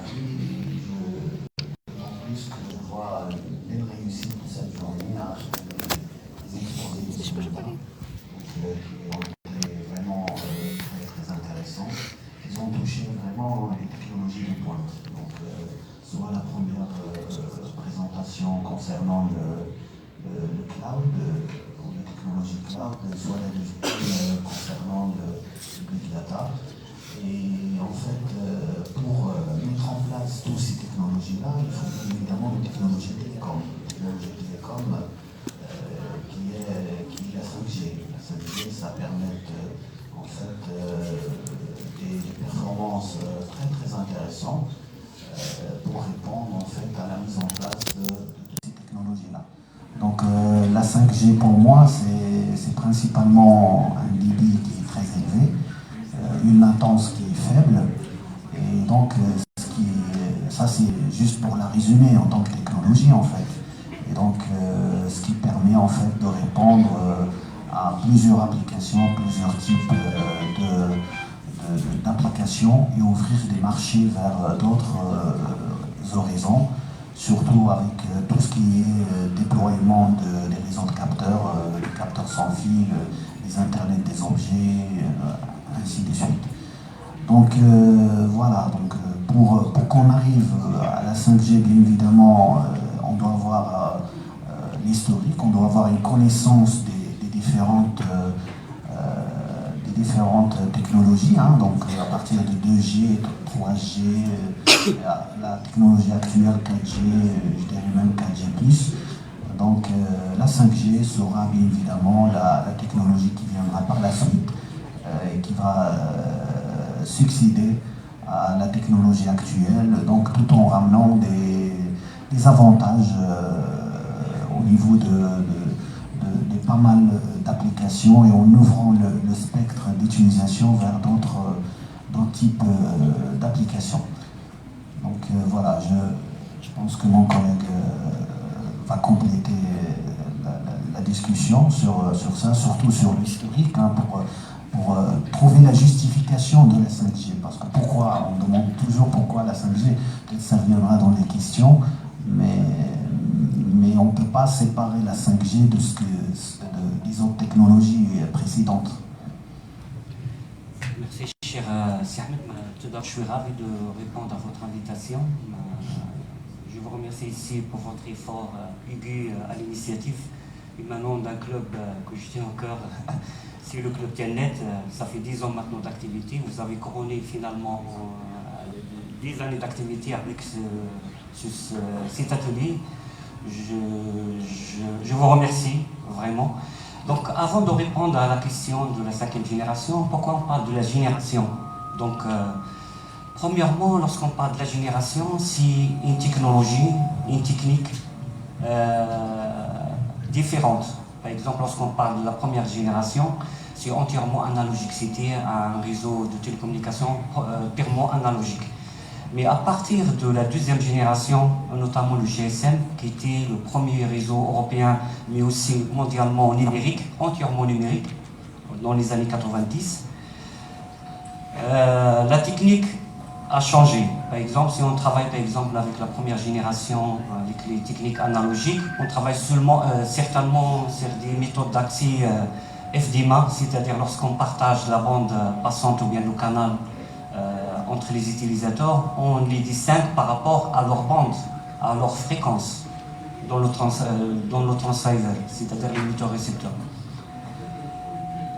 Ravi en plus que je vois une réussite de cette journée à les exposés de ce matin, qui ont été vraiment très intéressants. Ils ont touché vraiment les technologies de pointe. Donc, soit la première présentation concernant le cloud, ou les technologies cloud, soit la deuxième concernant le big data. Et en fait, pour mettre en place toutes ces technologies-là, il faut évidemment une technologie télécom. Une technologie télécom qui est la 5G. La 5G, ça permet en fait des performances très intéressantes pour répondre en fait à la mise en place de toutes ces technologies-là. Donc la 5G pour moi, c'est principalement un débit qui est très élevé, une latence qui est faible, et donc ça c'est juste pour la résumer en tant que technologie en fait. Et donc ce qui permet en fait de répondre à plusieurs applications, plusieurs types d'applications et ouvrir des marchés vers d'autres horizons, surtout avec tout ce qui est déploiement des réseaux de capteurs, des capteurs sans fil, les internets des objets, ainsi de suite. Donc voilà, donc, pour qu'on arrive à la 5G, bien évidemment, on doit avoir l'historique, on doit avoir une connaissance des différentes technologies, hein, donc à partir de 2G, 3G, la technologie actuelle 4G, je dirais même 4G+. Donc la 5G sera bien évidemment la technologie qui viendra par la suite et qui va succéder à la technologie actuelle, donc tout en ramenant des avantages au niveau de pas mal d'applications et en ouvrant le spectre d'utilisation vers d'autres types d'applications. Donc voilà, je pense que mon collègue va compléter la discussion sur ça, surtout sur l'historique, hein, pour trouver la justification de la 5G. Parce que pourquoi, on demande toujours pourquoi la 5G, peut-être ça viendra dans les questions, mais on ne peut pas séparer la 5G des autres technologies précédentes. Merci, cher Ahmed. Tout d'abord, je suis ravi de répondre à votre invitation. Je vous remercie ici pour votre effort aigu à l'initiative émanant d'un club que je tiens au cœur. C'est le club Tiennet. Ça fait 10 ans maintenant d'activité. Vous avez couronné finalement 10 années d'activité avec cet atelier. Je vous remercie vraiment. Donc, avant de répondre à la question de la 5e génération, pourquoi on parle de la génération? Donc, premièrement, lorsqu'on parle de la génération, c'est une technologie, une technique différente. Par exemple, lorsqu'on parle de la première génération, c'est entièrement analogique. C'était un réseau de télécommunications purement analogique. Mais à partir de la 2e génération, notamment le GSM, qui était le premier réseau européen, mais aussi mondialement numérique, entièrement numérique, dans les années 90, la technique a changé. Par exemple, si on travaille par exemple avec la première génération, avec les techniques analogiques, on travaille certainement sur des méthodes d'accès FDMA, c'est-à-dire lorsqu'on partage la bande passante ou bien le canal entre les utilisateurs, on les distingue par rapport à leur bande, à leur fréquence dans le transceiver, c'est-à-dire l'émetteur-récepteur.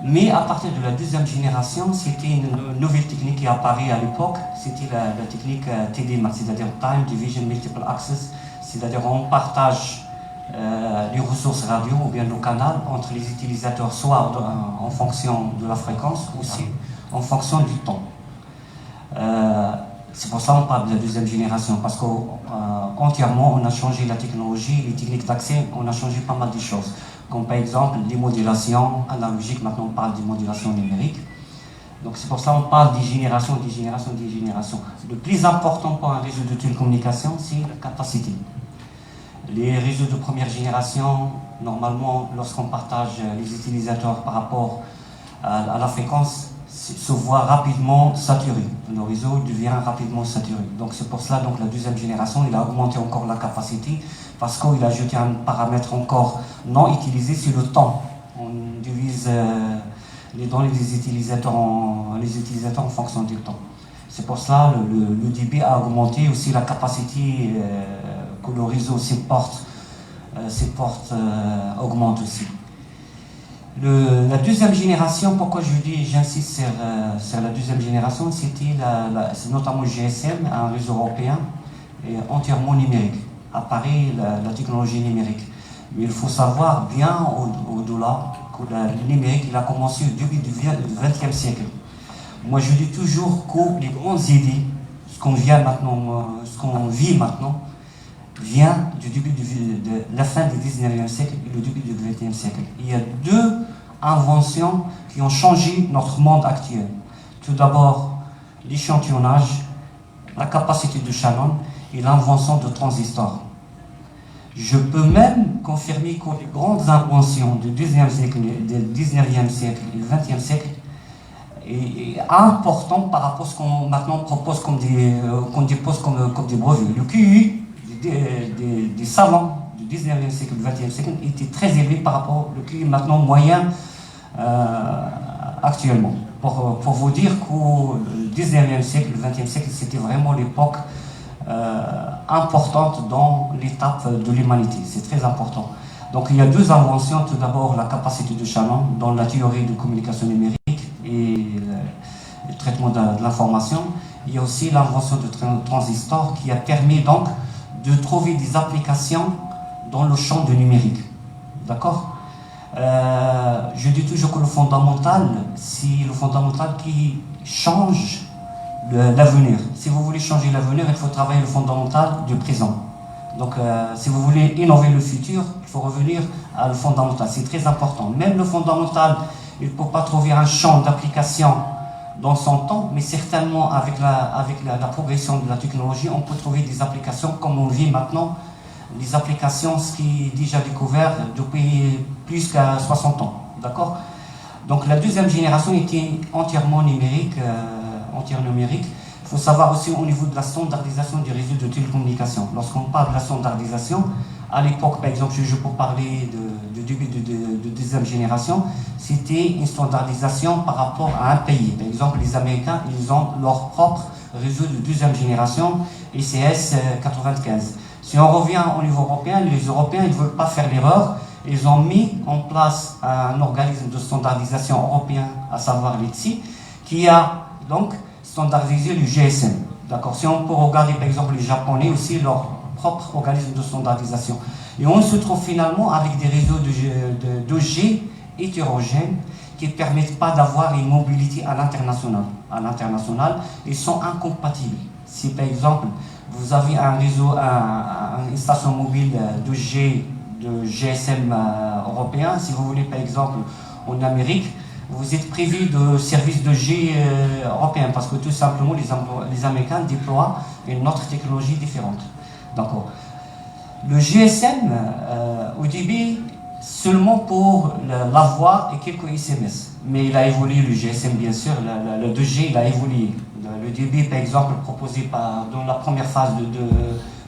Mais à partir de la 2e génération, c'était une nouvelle technique qui apparaît à l'époque, c'était la technique TDMA, c'est-à-dire Time Division Multiple Access, c'est-à-dire on partage les ressources radio ou bien le canal entre les utilisateurs, soit en fonction de la fréquence, ou aussi en fonction du temps. C'est pour ça qu'on parle de la 2e génération, parce qu'entièrement on a changé la technologie, les techniques d'accès, on a changé pas mal de choses. Comme par exemple les modulations analogiques, maintenant on parle des modulations numériques. Donc c'est pour ça qu'on parle des générations. Le plus important pour un réseau de télécommunications, c'est la capacité. Les réseaux de première génération, normalement, lorsqu'on partage les utilisateurs par rapport à la fréquence se voit rapidement saturé. Le réseau devient rapidement saturé. Donc c'est pour cela donc la deuxième génération, il a augmenté encore la capacité parce qu'il a ajouté un paramètre encore non utilisé, c'est le temps. On divise les données des utilisateurs en fonction du temps. C'est pour cela le débit a augmenté, aussi la capacité que le réseau supporte augmente aussi. La deuxième génération, pourquoi j'insiste sur la deuxième génération, c'est notamment le GSM, un réseau européen et entièrement numérique, apparaît la technologie numérique. Mais il faut savoir bien au-delà que le numérique il a commencé au début du XXe siècle. Moi je dis toujours que les grandes idées, ce qu'on vit maintenant, vient du début de la fin du 19e siècle et le début du 20e siècle. Il y a deux inventions qui ont changé notre monde actuel. Tout d'abord, l'échantillonnage, la capacité de Shannon et l'invention de transistors. Je peux même confirmer que les grandes inventions du 19e siècle et du 20e siècle est important par rapport à ce qu'on maintenant propose qu'on dépose comme des brevets. Le QI des savants du 19e siècle et du 20e siècle était très élevé par rapport au QI maintenant moyen actuellement. Pour vous dire que le 19e siècle et le 20e siècle, c'était vraiment l'époque importante dans l'étape de l'humanité. C'est très important. Donc il y a deux inventions. Tout d'abord, la capacité de Shannon dans la théorie de communication numérique et le traitement de l'information. Il y a aussi l'invention de transistors qui a permis donc de trouver des applications dans le champ du numérique. D'accord ? Je dis toujours que le fondamental, c'est le fondamental qui change l'avenir. Si vous voulez changer l'avenir, il faut travailler le fondamental du présent. Donc, si vous voulez innover le futur, il faut revenir à le fondamental. C'est très important. Même le fondamental, il ne peut pas trouver un champ d'application dans son temps, mais certainement avec la progression de la technologie, on peut trouver des applications comme on vit maintenant, des applications ce qui est déjà découvert depuis plus qu'à 60 ans. D'accord ? Donc la deuxième génération était entièrement numérique. Il faut savoir aussi au niveau de la standardisation des réseaux de télécommunications. Lorsqu'on parle de la standardisation, à l'époque, par exemple, je peux parler du début de deuxième génération, c'était une standardisation par rapport à un pays. Par exemple, les Américains, ils ont leur propre réseau de deuxième génération, ICS 95. Si on revient au niveau européen, les Européens ne veulent pas faire l'erreur. Ils ont mis en place un organisme de standardisation européen, à savoir l'ITSI, qui a donc standardisé le GSM. D'accord. Si on peut regarder par exemple les Japonais aussi, leur propre organisme de standardisation. Et on se trouve finalement avec des réseaux de 2G hétérogènes qui ne permettent pas d'avoir une mobilité à l'international. À l'international, ils sont incompatibles. Si par exemple vous avez un réseau, une station mobile 2G de GSM européen, si vous voulez par exemple en Amérique, vous êtes privé de services 2G européens parce que tout simplement les Américains déploient une autre technologie différente. D'accord. Le GSM au début seulement pour la voix et quelques SMS, mais il a évolué le GSM bien sûr, le 2G il a évolué. Le débit par exemple proposé dans la première phase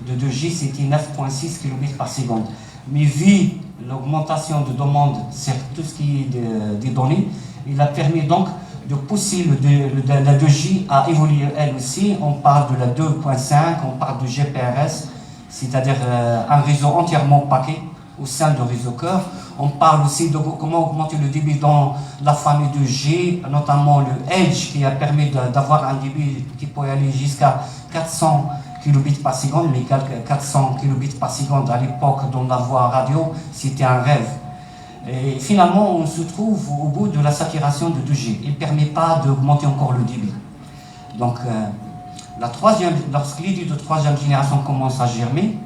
de 2G c'était 9,6 kb par seconde. Mais vu l'augmentation de demande sur tout ce qui est des données, il a permis donc de pousser la 2G à évoluer elle aussi. On parle de la 2.5, on parle de GPRS, c'est-à-dire un réseau entièrement paquet au sein du réseau cœur. On parle aussi de comment augmenter le débit dans la famille de G, notamment le Edge qui a permis d'avoir un débit qui peut aller jusqu'à 400 kilobits par seconde, mais 400 kilobits par seconde à l'époque dans la voie radio, c'était un rêve. Et finalement, on se trouve au bout de la saturation de 2G. Il ne permet pas d'augmenter encore le débit. Donc, lorsque l'idée de troisième génération commence à germer,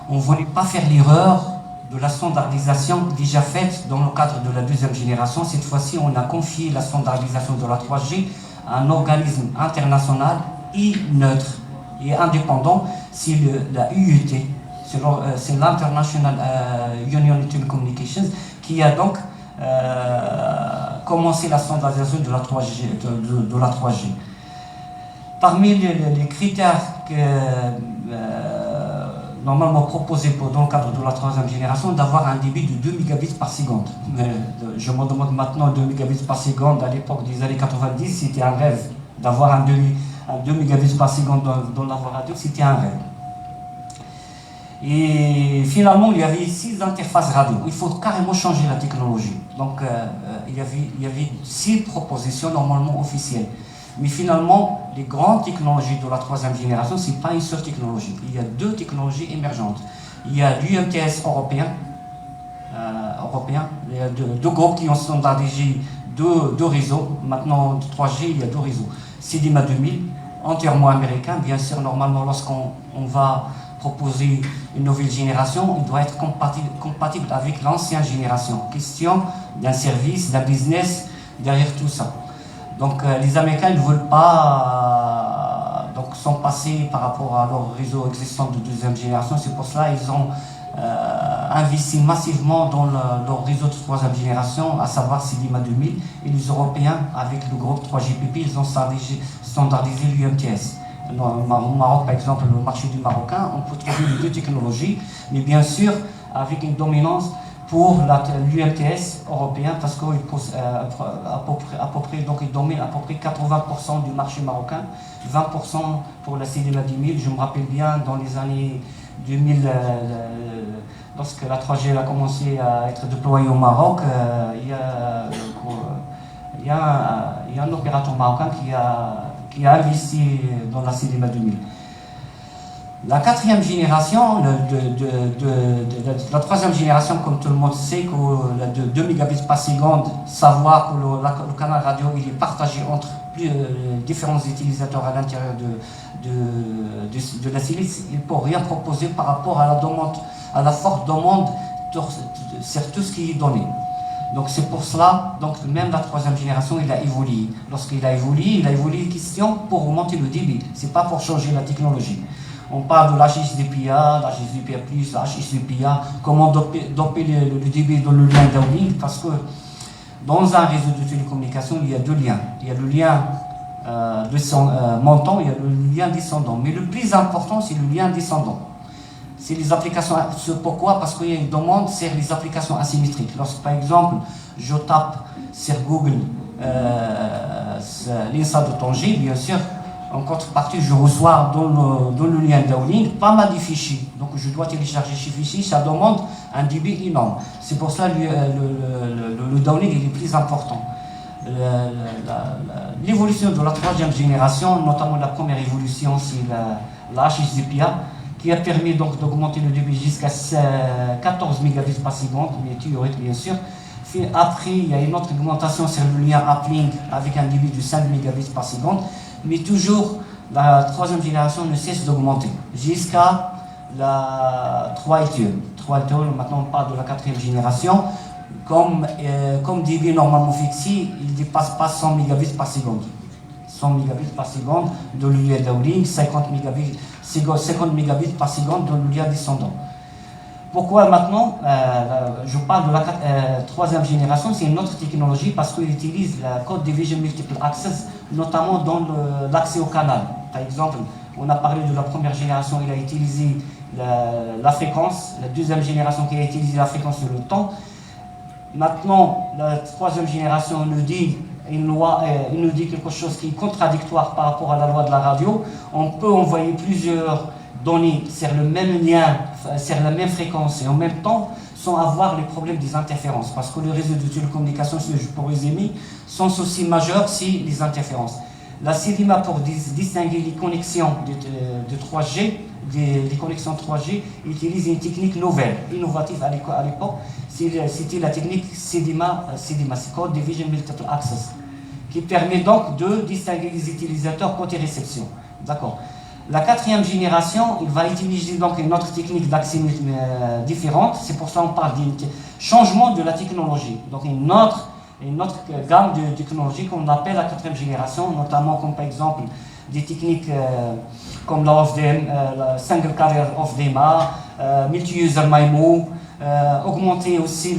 on ne voulait pas faire l'erreur de la standardisation déjà faite dans le cadre de la deuxième génération. Cette fois-ci, on a confié la standardisation de la 3G à un organisme international et neutre et indépendant, c'est la UET, c'est l'International Union of Telecommunications, qui a donc commencer la standardisation de la 3G. De la 3G. Parmi les critères que, normalement proposés dans le cadre de la troisième génération, d'avoir un débit de 2 mégabits par seconde. Je me demande maintenant 2 mégabits par seconde, à l'époque des années 90, c'était un rêve. D'avoir un 2 mégabits par seconde dans la voie radio, c'était un rêve. Et finalement, il y avait 6 interfaces radio. Il faut carrément changer la technologie. Donc, il y avait 6 propositions normalement officielles. Mais finalement, les grandes technologies de la troisième génération, ce n'est pas une seule technologie. Il y a 2 technologies émergentes. Il y a l'UMTS européen. Il y a 2 groupes qui ont standardisé 2 réseaux. Maintenant, 3G, il y a 2 réseaux. CDMA 2000, entièrement américain. Bien sûr, normalement, lorsqu'on va proposer une nouvelle génération, il doit être compatible avec l'ancienne génération. Question d'un service, d'un business, derrière tout ça. Donc les Américains ne veulent pas s'en passer par rapport à leur réseau existant de deuxième génération. C'est pour cela qu'ils ont investi massivement dans leur réseau de troisième génération, à savoir CDMA 2000. Et les Européens, avec le groupe 3GPP, ils ont standardisé l'UMTS. Au Maroc, par exemple, le marché du Marocain, on peut trouver les 2 technologies, mais bien sûr avec une dominance pour l'UMTS européen, parce qu'il pose à peu près, donc il domine à peu près 80% du marché marocain, 20% pour la CDMA 10 000. Je me rappelle bien dans les années 2000, lorsque la 3G a commencé à être déployée au Maroc, il y a un opérateur marocain qui a investi dans la CDMA 2000. La 4e génération, la 3e génération, comme tout le monde sait, que de 2 mégabits par seconde, savoir que le canal radio il est partagé entre différents utilisateurs à l'intérieur de la silice, il ne peut rien proposer par rapport à la demande, à la forte demande sur tout ce qui est donné. Donc c'est pour cela, donc même la 3e génération, il a évolué. Lorsqu'il a évolué question pour augmenter le débit. C'est pas pour changer la technologie. On parle de l'HSDPA, l'HSDPA+, l'HSDPA, comment doper le débit dans le lien downlink, parce que dans un réseau de télécommunications, il y a 2 liens. Il y a le lien montant, il y a le lien descendant. Mais le plus important, c'est le lien descendant. C'est les applications. Pourquoi? Parce qu'il y a une demande sur les applications asymétriques. Lorsque, par exemple, je tape sur Google l'INSA de Tanger, bien sûr, en contrepartie, je reçois dans le lien downlink pas mal de fichiers. Donc, je dois télécharger ces fichiers. Ça demande un débit énorme. C'est pour ça que le downlink est le plus important. L'évolution de la 3e génération, notamment la première évolution, c'est la HSDPA, qui a permis donc d'augmenter le débit jusqu'à 14 mégabits par seconde, mais théorique bien sûr. Après, il y a une autre augmentation sur le lien uplink avec un débit de 5 mégabits par seconde, mais toujours la 3e génération ne cesse d'augmenter jusqu'à la 3LTE. 3LTE, maintenant on parle de la 4e génération. Comme débit normalement fixé, il ne dépasse pas 100 mégabits par seconde. 100 mégabits par seconde de le lien downlink, 50 mégabits par seconde de le lien descendant. Pourquoi maintenant je parle de la 3e génération? C'est une autre technologie parce qu'il utilise la Code Division Multiple Access, notamment dans l'accès au canal. Par exemple, on a parlé de la première génération, il a utilisé la fréquence, la 2e génération qui a utilisé la fréquence de le temps. Maintenant, la 3e génération nous dit une loi, il nous dit quelque chose qui est contradictoire par rapport à la loi de la radio. On peut envoyer plusieurs données sur le même lien, sur la même fréquence et en même temps sans avoir les problèmes des interférences. Parce que le réseau de télécommunications, pour résumer, son souci majeur, c'est les interférences. La CDMA, pour distinguer les connexions de 3G, les connexions 3G, utilise une technique nouvelle, innovative à l'époque. C'était la technique CDMA, c'est Code Division Multiple Access, qui permet donc de distinguer les utilisateurs côté réception. D'accord. La 4e génération, il va utiliser donc une autre technique d'accès différente. C'est pour ça qu'on parle d'un changement de la technologie. Donc une autre gamme de technologies qu'on appelle la 4e génération, notamment comme par exemple des techniques comme la OFDM, la Single Carrier OFDMA, Multi-User MIMO, augmenter aussi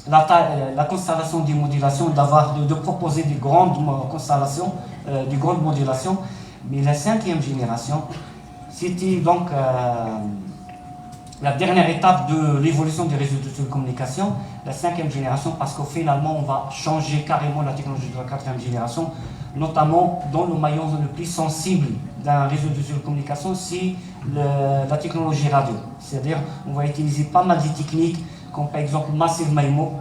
la constellation des modulations, de proposer des grandes constellations, des grandes modulations. Mais la 5e génération, c'était donc la dernière étape de l'évolution des réseaux de télécommunications, la 5e génération, parce qu'au finalement, on va changer carrément la technologie de la 4e génération, notamment dans le maillon le plus sensible d'un réseau de télécommunications, c'est la technologie radio. C'est-à-dire, on va utiliser pas mal de techniques, comme par exemple Massive MIMO.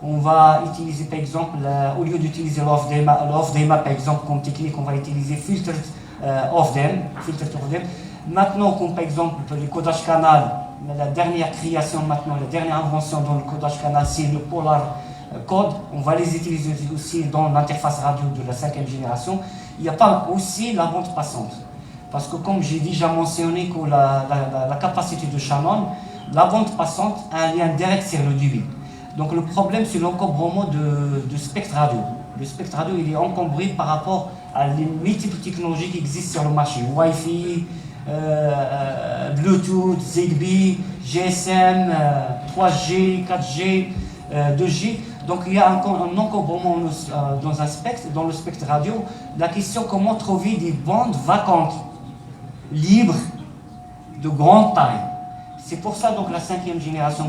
On va utiliser par exemple, au lieu d'utiliser l'off-DMA par exemple comme technique, on va utiliser filtered off-DEM. Maintenant, comme par exemple le codage canal, la dernière création maintenant, la dernière invention dans le codage canal, c'est le Polar Code. On va les utiliser aussi dans l'interface radio de la 5e génération. Il n'y a pas aussi la bande passante. Parce que comme j'ai déjà mentionné que la capacité de Shannon, la bande passante a un lien direct sur le débit. Donc le problème, c'est l'encombrement de spectre radio. Le spectre radio, il est encombré par rapport à les multiples technologies qui existent sur le marché. Wi-Fi, Bluetooth, Zigbee, GSM, 3G, 4G, 2G. Donc il y a encore un encombrement dans le spectre radio. La question, comment trouver des bandes vacantes, libres, de grande taille. C'est pour ça donc la 5e génération,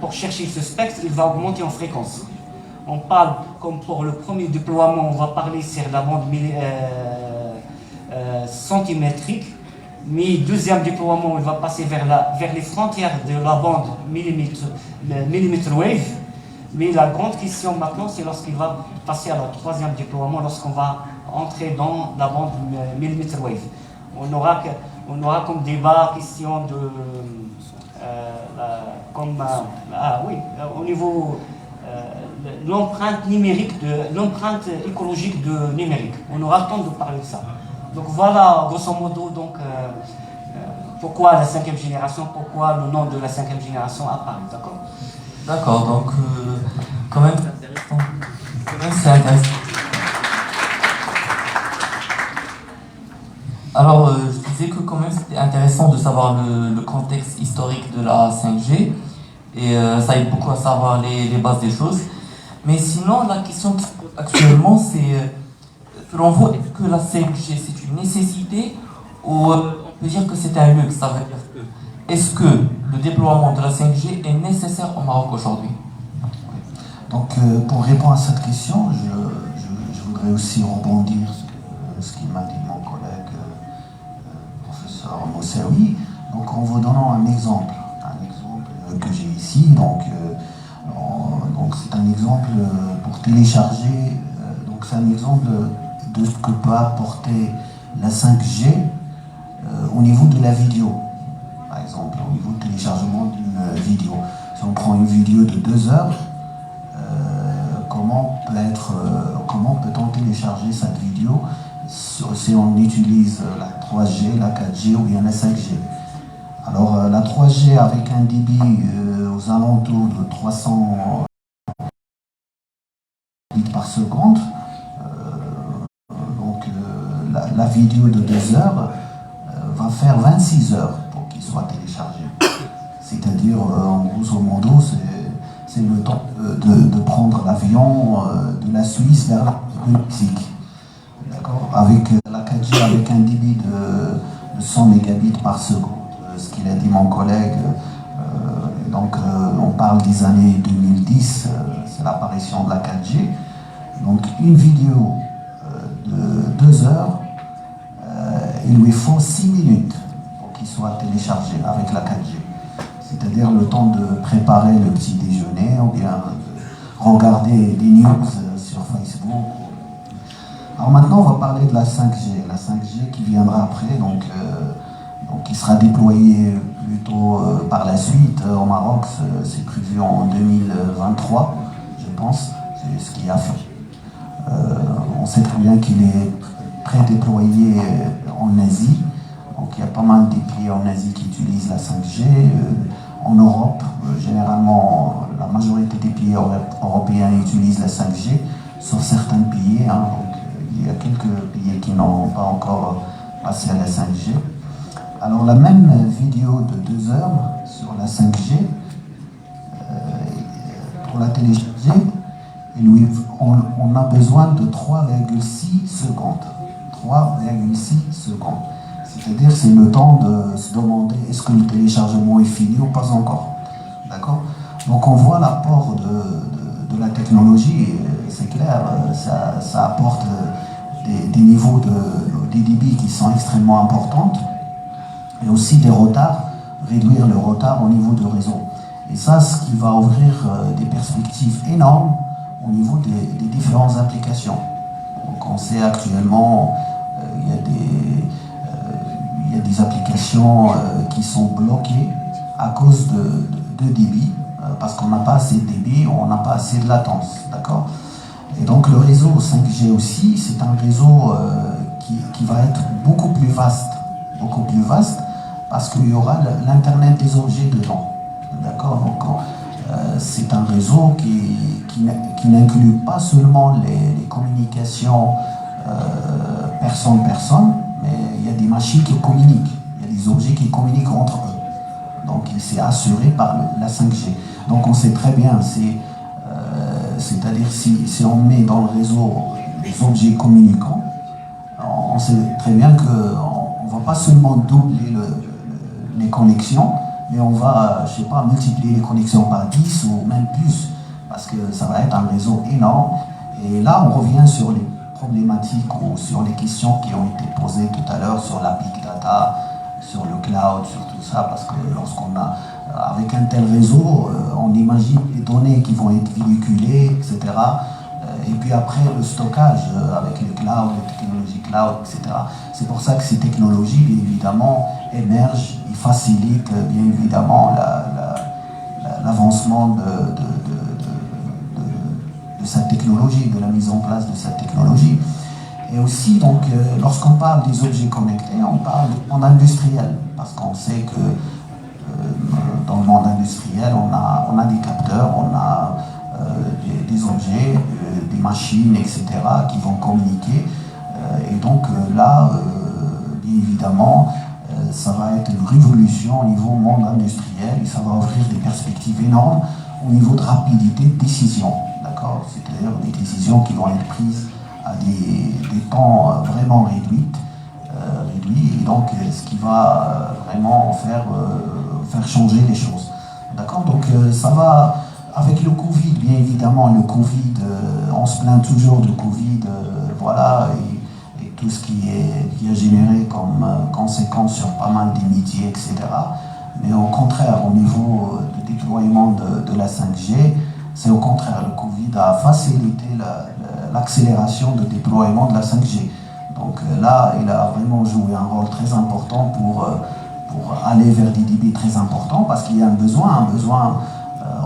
pour chercher ce spectre, il va augmenter en fréquence. On parle, comme pour le premier déploiement, on va parler sur la bande centimétrique, mais deuxième déploiement, il va passer vers les frontières de la bande millimeter wave. Mais la grande question maintenant, c'est lorsqu'il va passer à la 3e déploiement, lorsqu'on va entrer dans la bande millimeter wave. On aura comme débat question de au niveau l'empreinte numérique, l'empreinte écologique de numérique. On aura le temps de parler de ça. Donc voilà, grosso modo, donc, pourquoi la 5e génération, pourquoi le nom de la 5e génération apparaît, d'accord? D'accord, donc quand même c'est intéressant. Alors, je disais que quand même c'était intéressant de savoir le contexte historique de la 5G et ça aide beaucoup à savoir les bases des choses. Mais sinon, la question qui se pose actuellement, c'est selon vous, est-ce que la 5G c'est une nécessité ou on peut dire que c'est un luxe? Ça veut dire que est-ce que le déploiement de la 5G est nécessaire au Maroc aujourd'hui? Donc, pour répondre à cette question, je voudrais aussi rebondir sur ce qu'il m'a dit mon collègue, professeur Moussaoui. Donc, en vous donnant un exemple que j'ai ici. Donc, c'est un exemple pour télécharger. Donc, c'est un exemple de ce que peut apporter la 5G au niveau de la vidéo. Par exemple, au niveau du téléchargement d'une vidéo. Si on prend une vidéo de 2 heures, comment peut-on télécharger cette vidéo si on utilise la 3G, la 4G ou bien la 5G? Alors la 3G avec un débit aux alentours de 300 bits par seconde, la vidéo de 2 heures va faire 26 heures pour qu'il soit téléchargé. C'est-à-dire, en grosso modo, c'est le temps de prendre l'avion de la Suisse vers la Mexique. D'accord? Avec la 4G, avec un débit de 100 mégabits par seconde, ce qu'il a dit mon collègue. Donc, on parle des années 2010, c'est l'apparition de la 4G. Donc, une vidéo de 2 heures, il lui faut 6 minutes pour qu'il soit téléchargé avec la 4G. C'est-à-dire le temps de préparer le petit déjeuner ou bien de regarder des news sur Facebook. Alors maintenant, on va parler de la 5G. La 5G qui viendra après, donc qui sera déployée plutôt par la suite au Maroc. C'est prévu en 2023, je pense. C'est ce qu'il a fait. On sait très bien qu'il est très déployé en Asie. Donc il y a pas mal de pays en Asie qui utilisent la 5G. En Europe, généralement, la majorité des pays européens utilisent la 5G, sauf certains pays. Donc, il y a quelques pays qui n'ont pas encore passé à la 5G. Alors la même vidéo de 2 heures sur la 5G, pour la télécharger, on a besoin de 3,6 secondes. 3,6 secondes. C'est-à-dire c'est le temps de se demander est-ce que le téléchargement est fini ou pas encore. D'accord? Donc on voit l'apport de la technologie, c'est clair, ça apporte des niveaux des débits qui sont extrêmement importants et aussi des retards, réduire le retard au niveau du réseau. Et ça, ce qui va ouvrir des perspectives énormes au niveau des différentes applications. Donc on sait actuellement, il y a des applications qui sont bloquées à cause de débit, parce qu'on n'a pas assez de débit, on n'a pas assez de latence, d'accord? Et donc le réseau 5G aussi, c'est un réseau qui va être beaucoup plus vaste, parce qu'il y aura l'Internet des objets dedans, d'accord? Donc c'est un réseau qui n'inclut pas seulement les communications personne-personne, mais il y a des machines qui communiquent, il y a des objets qui communiquent entre eux. Donc c'est assuré par la 5G. Donc on sait très bien, c'est-à-dire si on met dans le réseau des objets communicants, on sait très bien qu'on ne va pas seulement doubler les connexions, mais on va, je sais pas, multiplier les connexions par 10 ou même plus, parce que ça va être un réseau énorme. Et là, on revient sur les problématiques ou sur les questions qui ont été posées tout à l'heure sur la big data, sur le cloud, sur tout ça, parce que lorsqu'on a, avec un tel réseau, on imagine les données qui vont être véhiculées, etc. Et puis après, le stockage avec le cloud, les technologies cloud, etc. C'est pour ça que ces technologies, bien évidemment, émergent et facilitent, bien évidemment, l'avancement de cette technologie, de la mise en place de cette technologie. Et aussi, donc, lorsqu'on parle des objets connectés, on parle du monde industriel, parce qu'on sait que dans le monde industriel, on a des capteurs, on a des objets, des machines, etc., qui vont communiquer. Et donc là, bien évidemment, ça va être une révolution au niveau monde industriel et ça va ouvrir des perspectives énormes au niveau de rapidité de décision. D'accord? C'est-à-dire des décisions qui vont être prises à des temps vraiment réduits, et donc ce qui va vraiment faire changer les choses. D'accord? Donc ça va, avec le Covid, bien évidemment, le Covid, on se plaint toujours du Covid, voilà, et tout ce qui a généré comme conséquence sur pas mal des métiers, etc. Mais au contraire, au niveau du déploiement de la 5G, c'est au contraire, le Covid a facilité l'accélération de déploiement de la 5G. Donc là, il a vraiment joué un rôle très important pour aller vers des débits très importants, parce qu'il y a un besoin,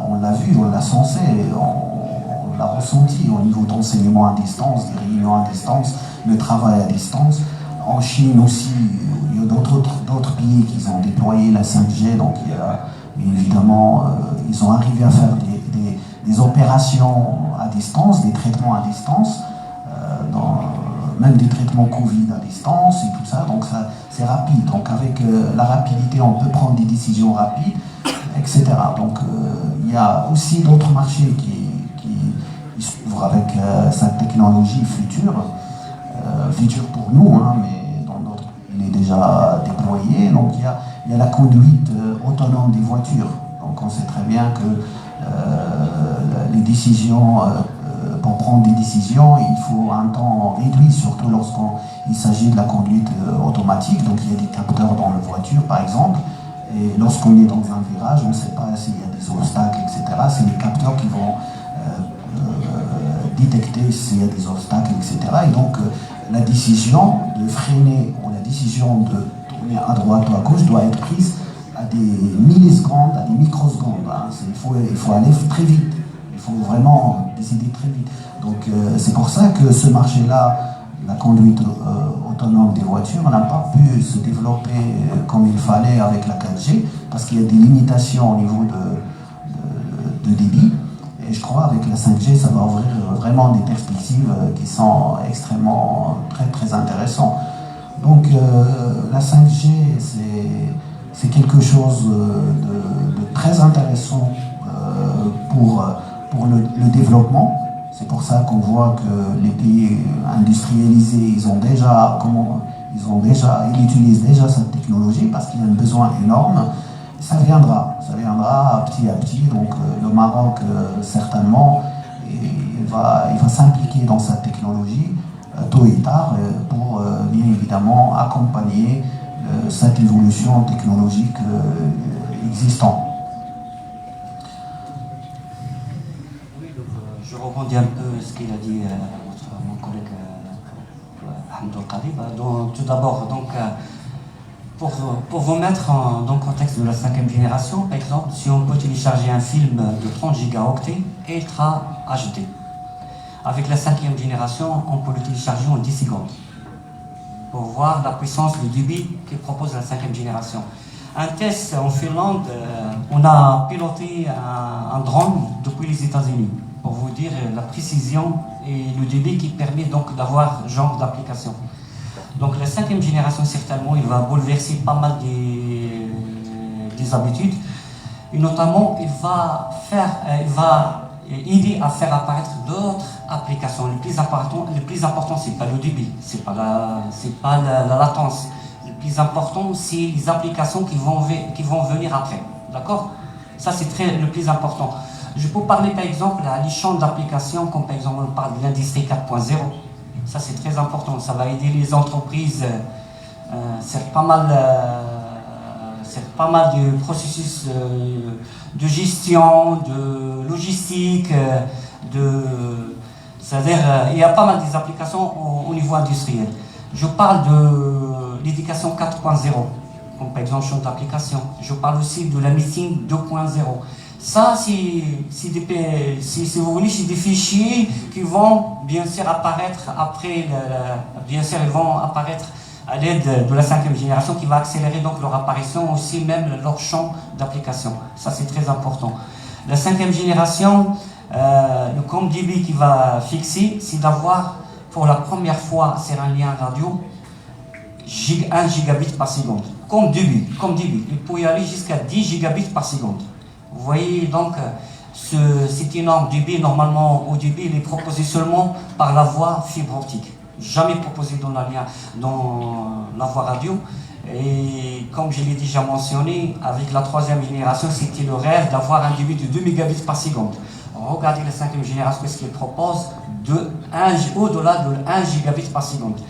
on l'a vu, on l'a sensé, on l'a ressenti au niveau d'enseignement à distance, des réunions à distance, le travail à distance. En Chine aussi, il y a d'autres pays qui ont déployé la 5G, donc il y a, évidemment, ils ont arrivé à faire des opérations à distance, des traitements à distance, même des traitements Covid à distance et tout ça, donc ça, c'est rapide. Donc avec la rapidité, on peut prendre des décisions rapides, etc. Donc il y a aussi d'autres marchés qui s'ouvrent avec cette technologie future pour nous, hein, mais dans d'autres, il est déjà déployé. Donc il y a la conduite autonome des voitures. Donc on sait très bien que les décisions, pour prendre des décisions, il faut un temps réduit, surtout lorsqu'il s'agit de la conduite automatique. Donc il y a des capteurs dans la voiture, par exemple, et lorsqu'on est dans un virage, on ne sait pas s'il y a des obstacles, etc. C'est les capteurs qui vont détecter s'il y a des obstacles, etc. Et donc la décision de freiner ou la décision de tourner à droite ou à gauche doit être prise à des millisecondes, à des microsecondes. Hein. Il faut aller très vite. Il faut vraiment décider très vite. Donc c'est pour ça que ce marché-là, la conduite autonome des voitures, n'a pas pu se développer comme il fallait avec la 4G, parce qu'il y a des limitations au niveau de débit. Et je crois qu'avec la 5G, ça va ouvrir vraiment des perspectives qui sont extrêmement très très intéressantes. Donc la 5G, c'est quelque chose de très intéressant pour pour le développement. C'est pour ça qu'on voit que les pays industrialisés, ils utilisent déjà cette technologie parce qu'il y a un besoin énorme. Ça viendra petit à petit. Donc le Maroc, certainement, il va s'impliquer dans cette technologie tôt et tard pour bien évidemment accompagner cette évolution technologique existante. Je rebondis un peu ce qu'il a dit mon collègue Hamdou Qarib. Tout d'abord, pour vous mettre dans le contexte de la 5e génération, par exemple, si on peut télécharger un film de 30 gigaoctets Ultra HD, avec la 5e génération, on peut le télécharger en 10 secondes pour voir la puissance du débit que propose la 5e génération. Un test en Finlande, on a piloté un drone depuis les États-Unis pour vous dire la précision et le débit qui permet donc d'avoir ce genre d'application. Donc la 5e génération, certainement, il va bouleverser pas mal des habitudes. Et notamment, il va aider à faire apparaître d'autres applications. Le plus important, c'est pas le débit, c'est pas la latence. Le plus important, c'est les applications qui vont venir après. D'accord? Ça, c'est le plus important. Je peux parler, par exemple, à les champs d'applications, comme par exemple, on parle de l'industrie 4.0. Ça, c'est très important. Ça va aider les entreprises. C'est pas mal de processus de gestion, de logistique, c'est-à-dire il y a pas mal des applications au niveau industriel. Je parle de l'éducation 4.0, comme par exemple champ d'application. Je parle aussi de la meeting 2.0. Ça, si vous voulez, c'est des fichiers qui vont bien sûr apparaître après, bien sûr, ils vont apparaître à l'aide de la 5e génération qui va accélérer donc leur apparition, aussi même leur champ d'application. Ça, c'est très important. La 5e génération, le compte débit qui va fixer, c'est d'avoir pour la première fois sur un lien radio 1 gigabit par seconde. Comme débit. Il peut y aller jusqu'à 10 gigabits par seconde. Vous voyez donc cet énorme débit, normalement au débit, il est proposé seulement par la voie fibre optique. Jamais proposé dans la voie radio. Et comme je l'ai déjà mentionné, avec la 3e génération, c'était le rêve d'avoir un débit de 2 mégabits par seconde. Regardez la 5e génération, qu'est-ce qu'elle propose au-delà de 1 gigabit par seconde.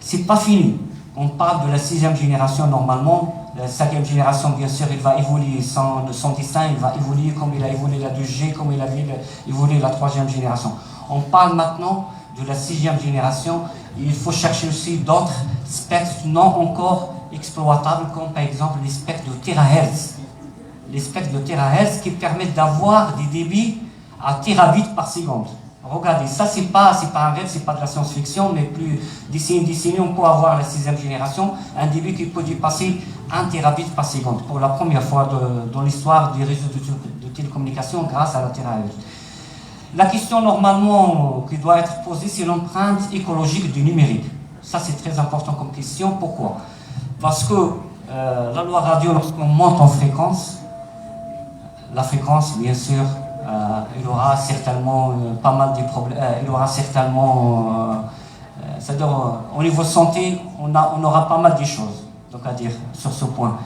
C'est pas fini. On parle de la 6e génération normalement. La 5e génération, bien sûr, il va évoluer son destin, il va évoluer comme il a évolué la 2G, comme il a évolué la 3e génération. On parle maintenant de la 6e génération. Il faut chercher aussi d'autres spectres non encore exploitables, comme par exemple les spectres de terahertz. Les spectres de terahertz qui permettent d'avoir des débits à terabits par seconde. Regardez, ça c'est pas un rêve, c'est pas de la science-fiction, mais plus d'ici une décennie, on peut avoir la 6e génération, un débit qui peut dépasser 1 terabit par seconde, pour la première fois dans l'histoire des réseaux de télécommunications grâce à la terahertz. La question normalement qui doit être posée, c'est l'empreinte écologique du numérique. Ça c'est très important comme question. Pourquoi? Parce que la loi radio, lorsqu'on monte en fréquence, la fréquence, bien sûr, il aura certainement pas mal de problèmes. Il aura certainement, c'est-à-dire au niveau santé, on aura pas mal de choses donc à dire sur ce point.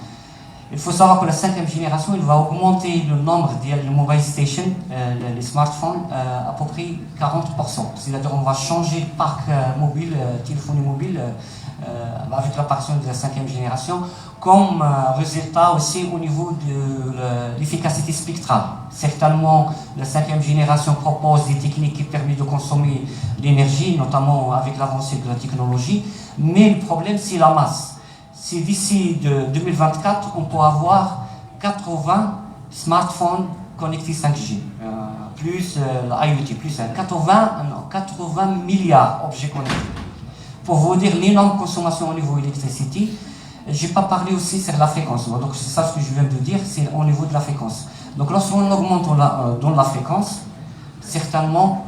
Il faut savoir que la 5e génération, il va augmenter le nombre des mobile stations, les smartphones, à peu près 40%. C'est-à-dire on va changer le parc mobile, téléphonie mobile, avec l'apparition de la 5e génération, comme résultat aussi au niveau de l'efficacité spectrale. Certainement, la 5e génération propose des techniques qui permettent de consommer l'énergie, notamment avec l'avancée de la technologie, mais le problème c'est la masse. Si d'ici 2024, on peut avoir 80 smartphones connectés 5G, plus l'IoT, plus 80 milliards d'objets connectés. Pour vous dire l'énorme consommation au niveau électricité, je n'ai pas parlé aussi sur la fréquence. Donc c'est ça ce que je viens de dire, c'est au niveau de la fréquence. Donc lorsqu'on augmente dans la fréquence, certainement,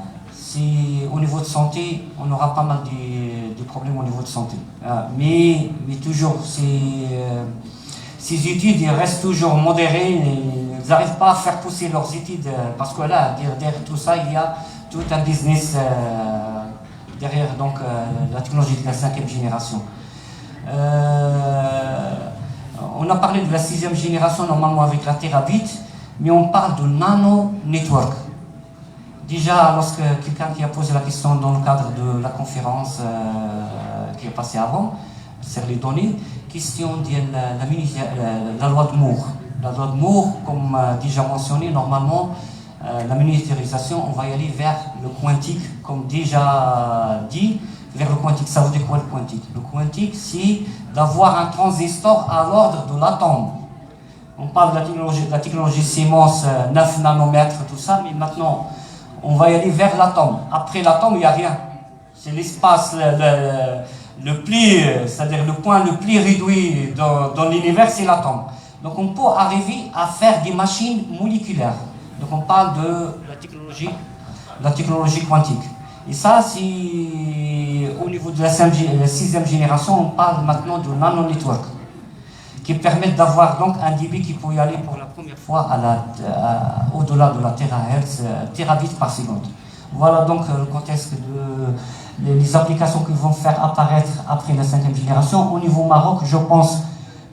au niveau de santé, on aura pas mal de problèmes au niveau de santé. Mais toujours, ces études restent toujours modérées. Il ils n'arrivent pas à faire pousser leurs études parce que là, derrière tout ça, il y a tout un business derrière donc, la technologie de la 5e génération. On a parlé de la 6e génération normalement avec la terabit, mais on parle de nano network. Déjà, lorsque quelqu'un qui a posé la question dans le cadre de la conférence qui est passée avant, sur les données, question de la loi de Moore. La loi de Moore, comme déjà mentionné, normalement, la miniaturisation, on va y aller vers le quantique, comme déjà dit, vers le quantique. Ça veut dire quoi le quantique? Le quantique, c'est d'avoir un transistor à l'ordre de l'atome. On parle de la technologie Siemens, 9 nanomètres, tout ça, mais maintenant, on va y aller vers l'atome. Après l'atome, il n'y a rien. C'est l'espace le plus, c'est-à-dire le point le plus réduit dans l'univers, c'est l'atome. Donc on peut arriver à faire des machines moléculaires. Donc on parle de la technologie quantique. Et ça, c'est au niveau de la 6e génération, on parle maintenant de nano-network, qui permettent d'avoir donc un débit qui peut y aller pour la première fois au-delà de la terahertz, terabits par seconde. Voilà donc le contexte les applications qui vont faire apparaître après la 5e génération. Au niveau Maroc, je pense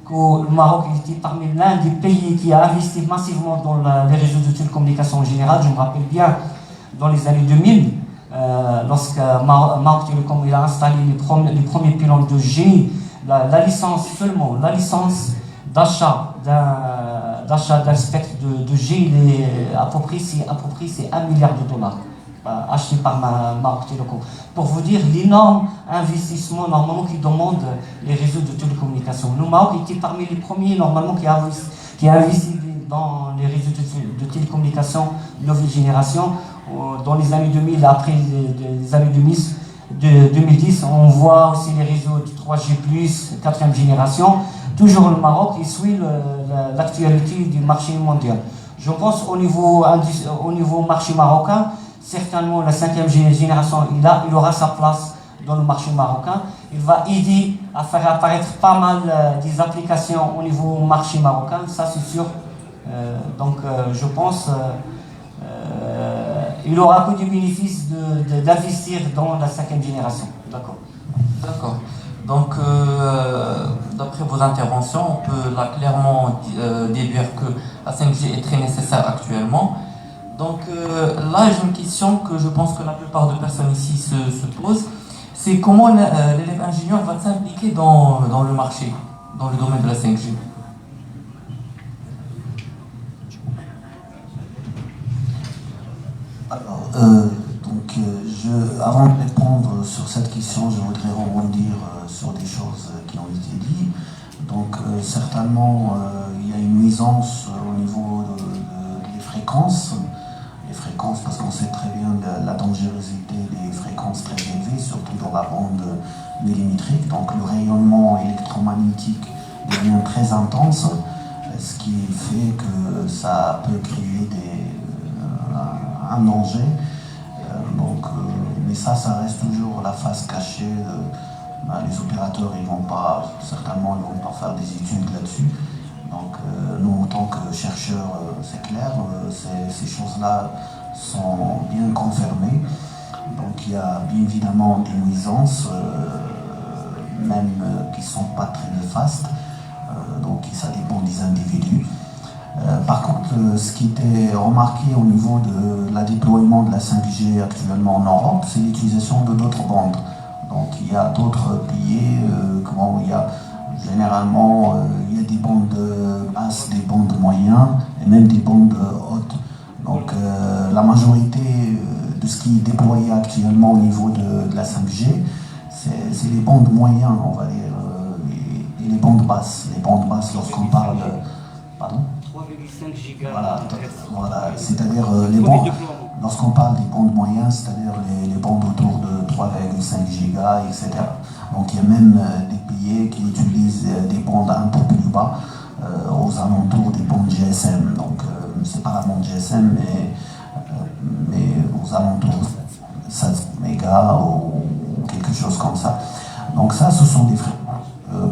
que le Maroc était parmi l'un des pays qui a investi massivement dans les réseaux de télécommunications en général. Je me rappelle bien, dans les années 2000, lorsque Maroc Telecom il a installé les premiers pylônes de G, la licence seulement, la licence d'achat d'un spectre de G, à peu près c'est 1 milliard de dollars acheté par Maroc Telecom. Pour vous dire l'énorme investissement normalement qui demande les réseaux de télécommunications. Le Maroc était parmi les premiers normalement qui a investi dans les réseaux de télécommunications nouvelle génération. Dans les années 2000, après les années 2010, on voit aussi les réseaux de 3G+, 4e génération. Toujours le Maroc, il suit l'actualité du marché mondial. Je pense au niveau marché marocain, certainement la 5e génération, il aura sa place dans le marché marocain. Il va aider à faire apparaître pas mal des applications au niveau marché marocain, ça c'est sûr. Donc je pense il aura que du bénéfice d'investir dans la 5e génération. D'accord. D'accord. Donc, d'après vos interventions, on peut là clairement déduire que la 5G est très nécessaire actuellement. Donc là, j'ai une question que je pense que la plupart des personnes ici se posent. C'est comment l'élève ingénieur va s'impliquer dans le marché, dans le domaine de la 5G. Alors, avant de répondre sur cette question, je voudrais rebondir sur des choses qui ont été dites. Donc, certainement, il y a une nuisance au niveau des fréquences. Les fréquences, parce qu'on sait très bien la dangerosité des fréquences très élevées, surtout dans la bande millimétrique. Donc, le rayonnement électromagnétique devient très intense, ce qui fait que ça peut créer un danger. Mais ça reste toujours la face cachée. Les opérateurs, certainement, ils vont pas faire des études là-dessus. Donc, nous, en tant que chercheurs, c'est clair, ces choses-là sont bien confirmées. Donc, il y a bien évidemment des nuisances, même qui ne sont pas très néfastes. Donc, ça dépend des individus. Par contre, ce qui était remarqué au niveau de la déploiement de la 5G actuellement en Europe, c'est l'utilisation de d'autres bandes. Donc il y a d'autres pays, généralement il y a des bandes basses, des bandes moyennes et même des bandes hautes. Donc la majorité de ce qui est déployé actuellement au niveau de la 5G, c'est les bandes moyennes, on va dire, et les bandes basses. Les bandes basses, lorsqu'on parle... Pardon ? 3,5 giga. Voilà. C'est-à-dire lorsqu'on parle des bandes moyennes, c'est-à-dire les bandes autour de 3,5 gigas, etc. Donc il y a même des pays qui utilisent des bandes un peu plus bas, aux alentours des bandes GSM. Donc c'est pas la bande GSM, mais aux alentours de 7 mégas ou quelque chose comme ça. Donc ça, ce sont des fréquences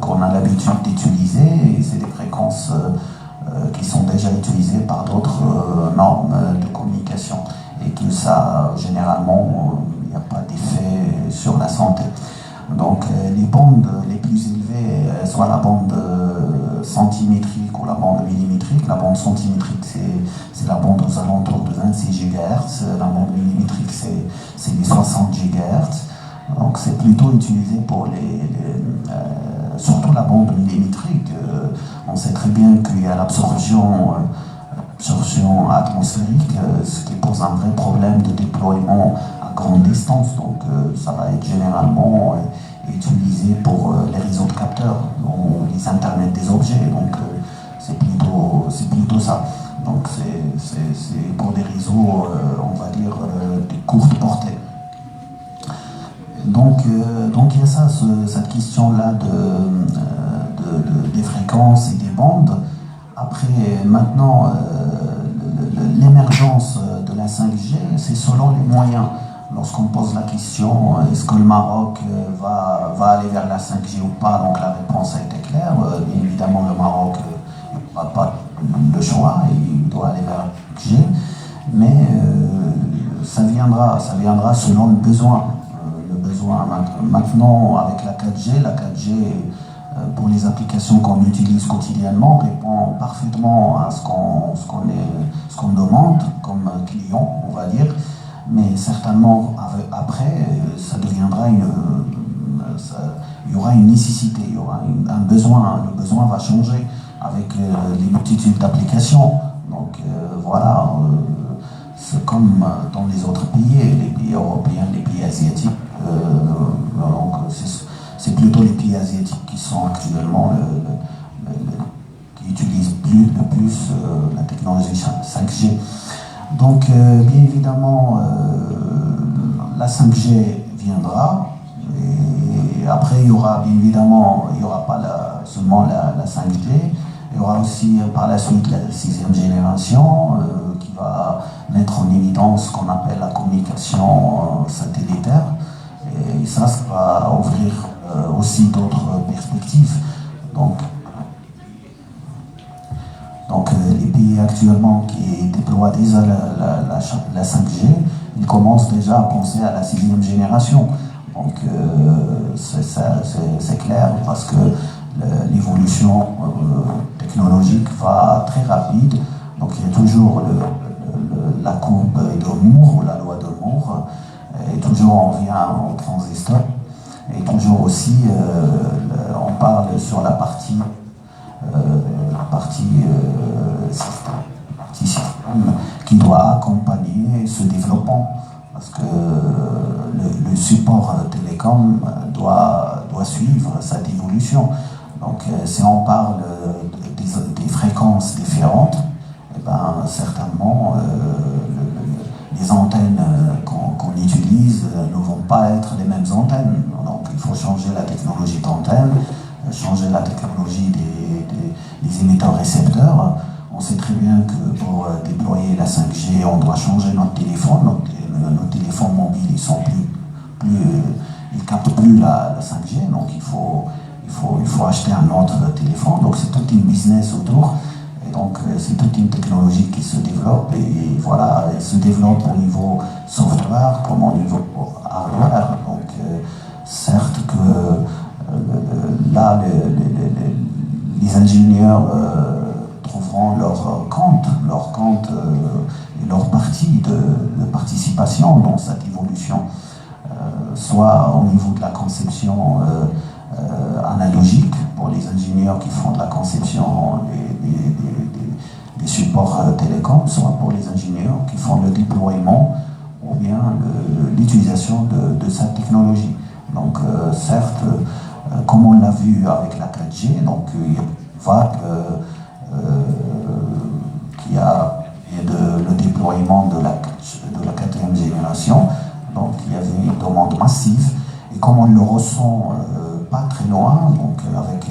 qu'on a l'habitude d'utiliser, et c'est des fréquences qui sont déjà utilisés par d'autres normes de communication et que ça, généralement, il n'y a pas d'effet sur la santé. Donc les bandes les plus élevées, soit la bande centimétrique ou la bande millimétrique. La bande centimétrique, c'est la bande aux alentours de 26 GHz. La bande millimétrique, c'est les 60 GHz. Donc c'est plutôt utilisé pour surtout la bande millimétrique. On sait très bien qu'il y a l'absorption atmosphérique, ce qui pose un vrai problème de déploiement à grande distance. Donc ça va être généralement utilisé pour les réseaux de capteurs, ou les internets des objets. Donc c'est plutôt ça. Donc c'est pour des réseaux, on va dire, de courte portée. Donc il y a ça, cette question-là des fréquences et des bandes. Après, maintenant, l'émergence de la 5G, c'est selon les moyens. Lorsqu'on pose la question, est-ce que le Maroc va aller vers la 5G ou pas, donc la réponse a été claire. Bien évidemment, le Maroc n'a pas le choix, il doit aller vers la 5G, mais ça viendra selon le besoin. Maintenant, avec la 4G, pour les applications qu'on utilise quotidiennement, répond parfaitement à ce qu'on demande comme client, on va dire. Mais certainement, après, ça deviendra il y aura une nécessité, il y aura un besoin. Le besoin va changer avec les multitudes d'applications. Donc voilà, c'est comme dans les autres pays, les pays européens, les pays asiatiques. Donc c'est plutôt les pays asiatiques qui sont actuellement qui utilisent le plus la technologie 5G. Donc bien évidemment la 5G viendra, et après il y aura bien évidemment, il n'y aura pas seulement la 5G, il y aura aussi par la suite la 6e génération qui va mettre en évidence ce qu'on appelle la communication satellitaire. Et ça va ouvrir aussi d'autres perspectives. Donc les pays actuellement qui déploient déjà la 5G, ils commencent déjà à penser à la 6e génération. Donc c'est clair, parce que l'évolution technologique va très rapide. Donc il y a toujours la courbe de Moore, ou la loi de Moore. Et toujours on vient au transistor, et toujours aussi on parle sur la partie système qui doit accompagner ce développement, parce que le support télécom doit suivre cette évolution. Donc si on parle des fréquences différentes, et ben, certainement les antennes qu'on utilise ne vont pas être les mêmes antennes. Donc il faut changer la technologie d'antenne, changer la technologie des émetteurs-récepteurs. On sait très bien que pour déployer la 5G, on doit changer notre téléphone. Nos téléphones mobiles, ils captent plus la 5G, donc il faut acheter un autre téléphone. Donc c'est toute une business autour. Donc c'est toute une technologie qui se développe, et voilà, elle se développe au niveau software comme au niveau hardware. Donc certes que là les ingénieurs trouveront leur compte et leur partie de participation dans cette évolution, soit au niveau de la conception analogique pour les ingénieurs qui font de la conception des supports télécoms, soit pour les ingénieurs qui font le déploiement ou bien l'utilisation de cette technologie. Donc certes, comme on l'a vu avec la 4G, donc il y a une vague qui a le déploiement de la 4e génération. Donc il y avait une demande massive, et comme on le ressent pas très loin, donc avec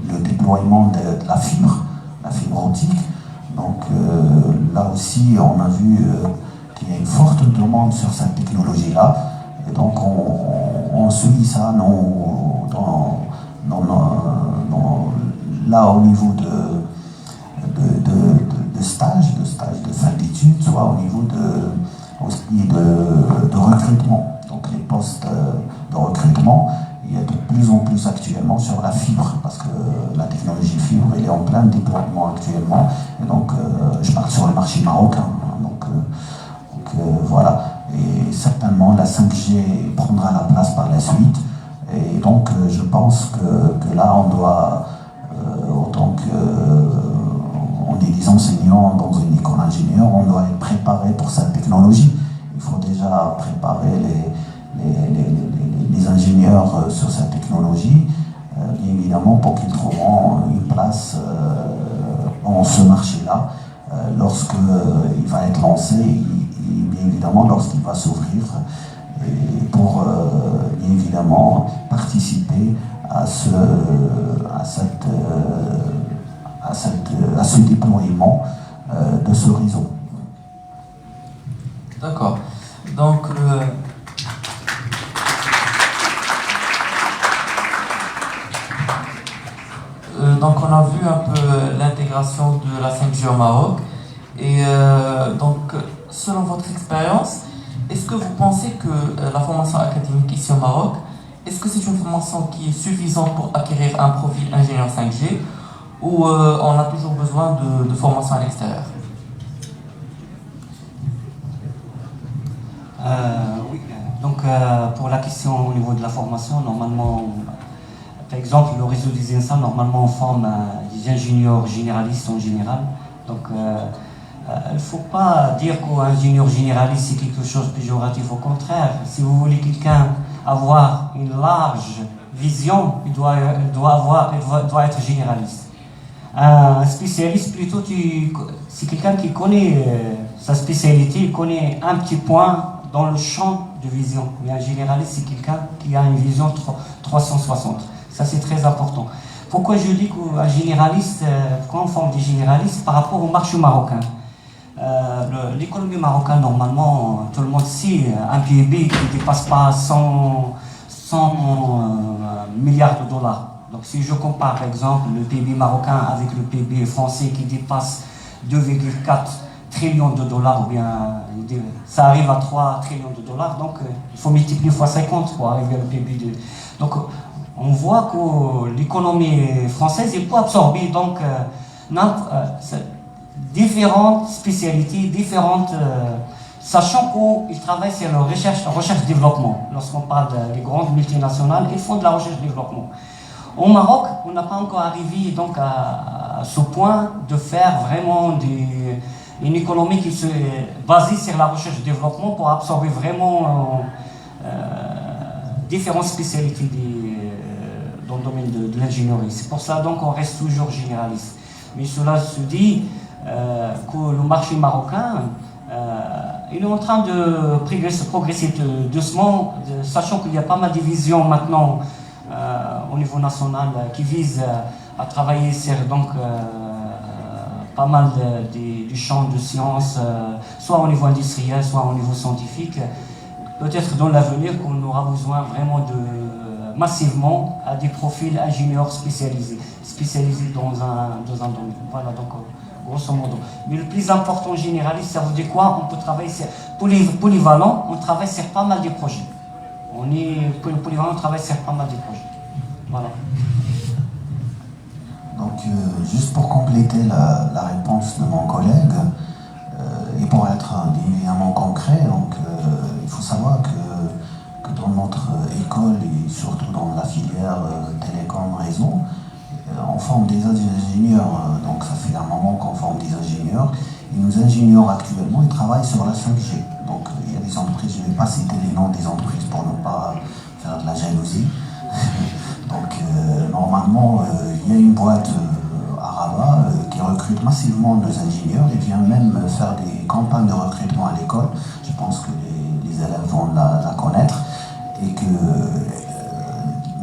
le déploiement de la fibre optique. Donc là aussi, on a vu qu'il y a une forte demande sur cette technologie-là, et donc on suit ça là au niveau de stage de fin d'études, soit au niveau aussi de recrutement. Donc les postes de recrutement, il y a de plus en plus actuellement sur la fibre, parce que la technologie fibre, elle est en plein déploiement actuellement. Et donc, je parle sur le marché marocain. Voilà. Et certainement, la 5G prendra la place par la suite. Et donc, je pense que là, on doit, autant qu'on est des enseignants dans une école d'ingénieurs, on doit être préparé pour cette technologie. Il faut déjà préparer les ingénieurs sur cette technologie, bien évidemment, pour qu'ils trouveront une place dans ce marché-là lorsqu'il va être lancé et bien évidemment lorsqu'il va s'ouvrir, et pour bien évidemment participer à ce déploiement de ce réseau. D'accord. Donc, donc on a vu un peu l'intégration de la 5G au Maroc. Et donc, selon votre expérience, est-ce que vous pensez que la formation académique ici au Maroc, est-ce que c'est une formation qui est suffisante pour acquérir un profil ingénieur 5G ou on a toujours besoin de formation à l'extérieur? Oui, donc pour la question au niveau de la formation, normalement, par exemple, le réseau des INSA, normalement, on forme des ingénieurs généralistes en général. Donc, il ne faut pas dire qu'un ingénieur généraliste, c'est quelque chose de péjoratif. Au contraire, si vous voulez quelqu'un avoir une large vision, il doit être généraliste. Un spécialiste, plutôt, c'est quelqu'un qui connaît sa spécialité, il connaît un petit point dans le champ de vision. Mais un généraliste, c'est quelqu'un qui a une vision 360. Ça, c'est très important. Pourquoi je dis qu'un généraliste, pourquoi on forme des généralistes par rapport au marché marocain? L'économie marocaine, normalement, tout le monde sait, un PIB qui ne dépasse pas 100 milliards de dollars. Donc si je compare, par exemple, le PIB marocain avec le PIB français qui dépasse 2,4 trillions de dollars, ou bien ça arrive à 3 trillions de dollars, donc il faut multiplier x 50 pour arriver au PIB. Donc on voit que l'économie française est pas absorbée, donc différentes spécialités, sachant qu'ils travaillent sur la recherche-développement. Lorsqu'on parle des grandes multinationales, ils font de la recherche-développement. Au Maroc, on n'a pas encore arrivé donc à ce point de faire vraiment une économie qui se basée sur la recherche-développement pour absorber vraiment différentes spécialités dans le domaine de l'ingénierie. C'est pour ça donc on reste toujours généraliste. Mais cela se dit que le marché marocain il est en train de progresser doucement, sachant qu'il y a pas mal de divisions maintenant au niveau national qui visent à travailler sur donc, pas mal du champ de sciences, soit au niveau industriel, soit au niveau scientifique. Peut-être dans l'avenir qu'on aura besoin vraiment massivement à des profils ingénieurs spécialisés dans un domaine. Voilà, donc grosso modo. Mais le plus important généraliste, ça veut dire quoi? On peut travailler sur polyvalent, on travaille sur pas mal de projets. On est polyvalent, on travaille sur pas mal de projets. Voilà. Donc, juste pour compléter la réponse de mon collègue, et pour être évidemment concret, donc, il faut savoir que dans notre école et surtout dans la filière télécom réseau, on forme des ingénieurs, donc ça fait un moment qu'on forme des ingénieurs, et nos ingénieurs actuellement, ils travaillent sur la 5G. Donc il y a des entreprises, je ne vais pas citer les noms des entreprises pour ne pas faire de la jalousie. Donc normalement, il y a une boîte à Rabat qui recrute massivement nos ingénieurs et vient même faire des campagnes de recrutement à l'école. Je pense que les élèves vont la connaître, et que